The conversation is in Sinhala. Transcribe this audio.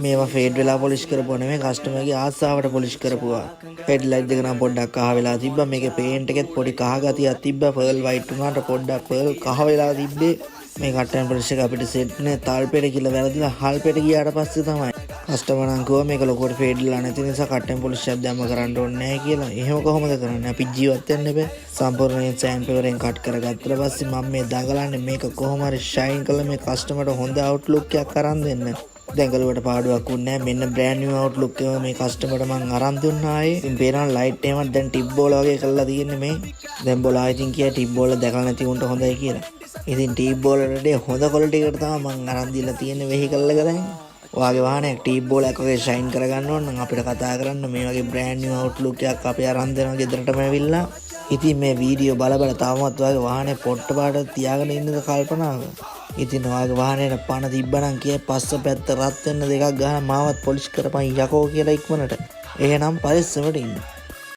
මේවා ෆේඩ් වෙලා පොලිෂ් කරපුවා නෙමෙයි කස්ටමර්ගේ ආසාවට පොලිෂ් කරපුවා. හෙඩ් ලයිට් දෙක නම් පොඩ්ඩක් කහ වෙලා තිබ්බා. මේකේ පේන්ට් එකෙත් පොඩි කහ ගතියක් තිබ්බා. පර්ල් වයිට් වුණාට පොඩ්ඩක් පර්ල් කහ වෙලා තිබ්බේ. මේ කට්ටන් පොලිෂ් එක අපිට සෙට් නේ තල්පෙට කියලා වැරදිලා හල්පෙට ගියාට පස්සේ තමයි කස්ටමර් නම් කිව්වා මේක ලොකුවට ෆේඩ් වෙලා නැති නිසා කට්ටන් පොලිෂ් එකක් දැම්ම කරන්න ඕනේ නැහැ කියලා. එහෙම කොහොමද කරන්නේ? අපි ජීවත් වෙන්න බෑ. සම්පූර්ණයෙන් සෑන් පෙවරෙන් කට් කරගත්තට පස්සේ මම මේ දඟලන්නේ මේක කොහොම හරි ෂයින් කරලා මේ කස්ටමර්ට හොඳ අවුට්ලුක් එකක් අරන් දෙන්න. දැඟලුවට පාඩුවක් වුණේ නැහැ. මෙන්න බ්‍රෑන්ඩ් නිව් අවුට්ලුක් එක මේ කස්ටමර්ට මං අරන් දුන්නා ආයේ. ඉතින් පේනවා ලයිට් එකමත් දැන් ටිප් බෝල වගේ කරලා තියෙන්නේ මේ. දැන් බෝලා ඉතින් කිය ටිප් බෝල දැකලා නැති උන්ට හොඳයි කියලා. ඉතින් ටිප් බෝල වලට හොඳ ක්වොලිටි එකට තමයි මං අරන් දීලා තියෙන්නේ වෙහිකල් එක දැන්. ඔයාගේ වාහනයක් ටිප් බෝල එකක් වගේ ෂයින් කරගන්න ඕන නම් අපිට කතා කරන්න. මේ වගේ බ්‍රෑන්ඩ් නිව් අවුට්ලුක් එකක් අපි අරන් දෙනවා ගෙදරටම ඇවිල්ලා. ඉතින් මේ වීඩියෝ බල තාමත් ඔයාගේ වාහනේ පොට්ට පාට තියාගෙන ඉන්නද කල්පනාව? ඉතින් ඔයාගේ වාහනේට පණ තිබ්බනම් කිය පස්ස පැත්ත රත් වෙන්න දෙකක් ගහන මාවත් පොලිෂ් කරපන් යකෝ කියලා ඉක්මනට. එහෙනම් පරිස්සමට ඉන්න.